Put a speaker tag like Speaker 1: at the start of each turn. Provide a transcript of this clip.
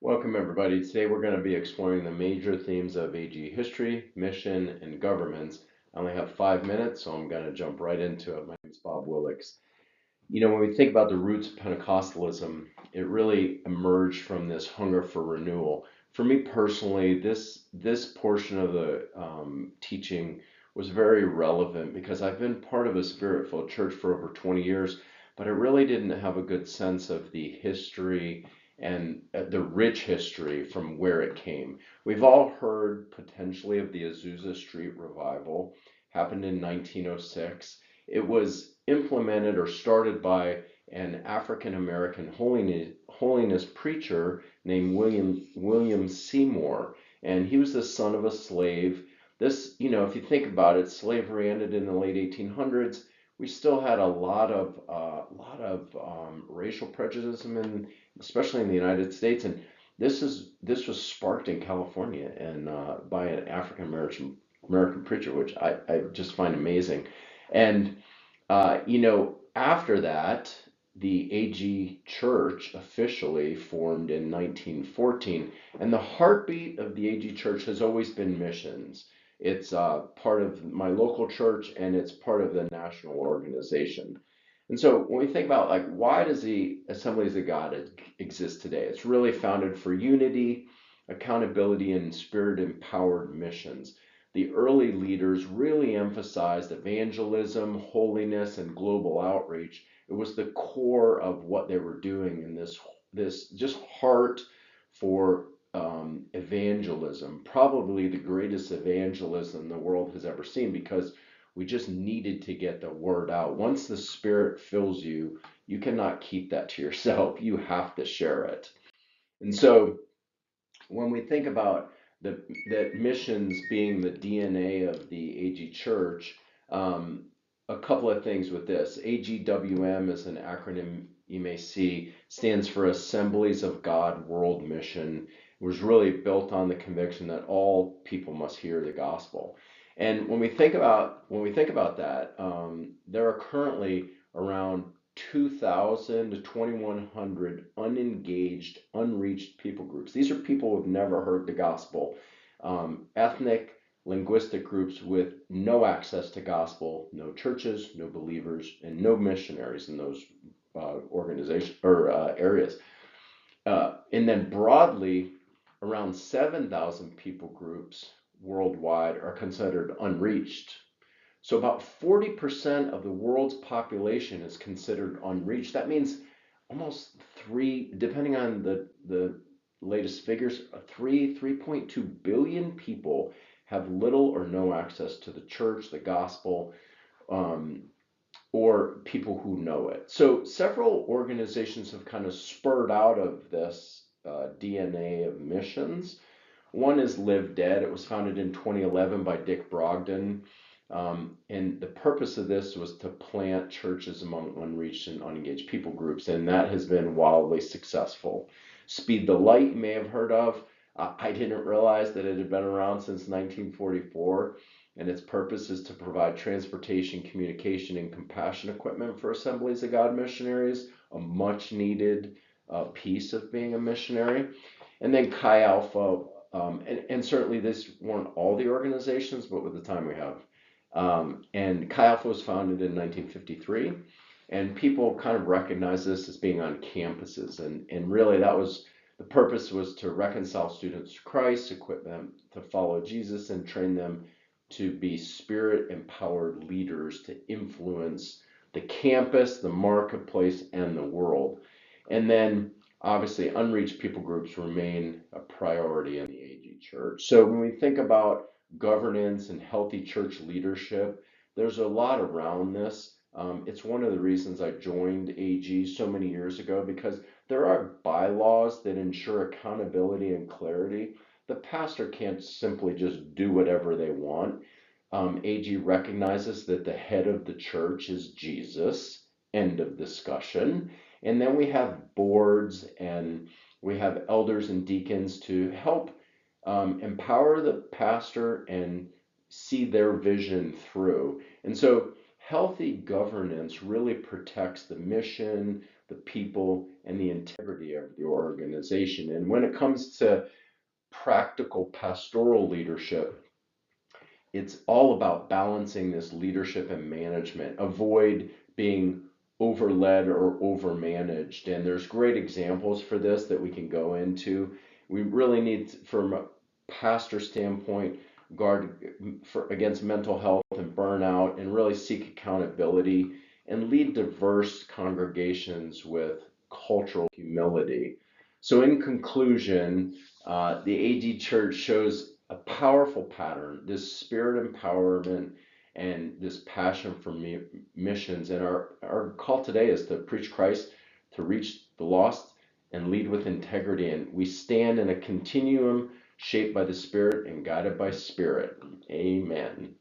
Speaker 1: Welcome, everybody. Today we're going to be exploring the major themes of AG history, mission, and governments. I only have 5 minutes, so I'm going to jump right into it. My name is Bob Willix. When we think about the roots of Pentecostalism, it really emerged from this hunger for renewal. For me personally, this portion of the teaching was very relevant because I've been part of a spirit-filled church for over 20 years, but I really didn't have a good sense of the history and the rich history from where it came. We've all heard potentially of the Azusa Street revival, happened in 1906. It was implemented or started by an African American holiness preacher named William Seymour, and he was the son of a slave. If you think about it, slavery ended in the late 1800s. We still had a lot of racial prejudice, especially in the United States, and this was sparked in California and by an African American preacher, which I just find amazing. And after that, the AG Church officially formed in 1914, and the heartbeat of the AG Church has always been missions. It's part of my local church, and it's part of the national organization. And so when we think about like why does the Assemblies of God exist today, it's really founded for unity, accountability, and spirit-empowered missions. The early leaders really emphasized evangelism, holiness, and global outreach. It was the core of what they were doing in this just heart for evangelism, probably the greatest evangelism the world has ever seen, because we just needed to get the word out. Once the Spirit fills you, you cannot keep that to yourself. You have to share it. And so when we think about that missions being the DNA of the AG Church, a couple of things with this. AGWM is an acronym you may see, stands for Assemblies of God World Mission. It was really built on the conviction that all people must hear the gospel. And when we think about that, there are currently around 2,000 to 2,100 unengaged, unreached people groups. These are people who have never heard the gospel, ethnic, linguistic groups with no access to gospel, no churches, no believers, and no missionaries in those organizations or areas. And then broadly, around 7,000 people groups worldwide are considered unreached. So about 40% of the world's population is considered unreached. That means almost three, depending on the latest figures, 3.2 billion people have little or no access to the church, the gospel, um, or people who know it. So several organizations have kind of spurred out of this DNA of missions. One is Live Dead. It was founded in 2011 by Dick Brogden. And the purpose of this was to plant churches among unreached and unengaged people groups, and that has been wildly successful. Speed the Light, you may have heard of. I didn't realize that it had been around since 1944, and its purpose is to provide transportation, communication, and compassion equipment for Assemblies of God missionaries, a much needed piece of being a missionary. And then Chi Alpha, and certainly this weren't all the organizations, but with the time we have. And Chi Alpha was founded in 1953, and people kind of recognize this as being on campuses. And really, that was the purpose, was to reconcile students to Christ, equip them to follow Jesus, and train them to be spirit-empowered leaders to influence the campus, the marketplace, and the world. And then obviously, unreached people groups remain a priority in the AG Church. So when we think about governance and healthy church leadership, there's a lot around this. It's one of the reasons I joined AG so many years ago, because there are bylaws that ensure accountability and clarity. The pastor can't simply just do whatever they want. AG recognizes that the head of the church is Jesus, end of discussion. And then we have boards and we have elders and deacons to help empower the pastor and see their vision through. And so healthy governance really protects the mission, the people, and the integrity of the organization. And when it comes to practical pastoral leadership, it's all about balancing this leadership and management. Avoid being overled or overmanaged. And there's great examples for this that we can go into. We really need, from a pastor standpoint, guard against mental health and burnout, and really seek accountability and lead diverse congregations with cultural humility. So, in conclusion, the AD Church shows a powerful pattern, this spirit empowerment and this passion for missions. And our call today is to preach Christ, to reach the lost, and lead with integrity. And we stand in a continuum shaped by the Spirit and guided by Spirit. Amen.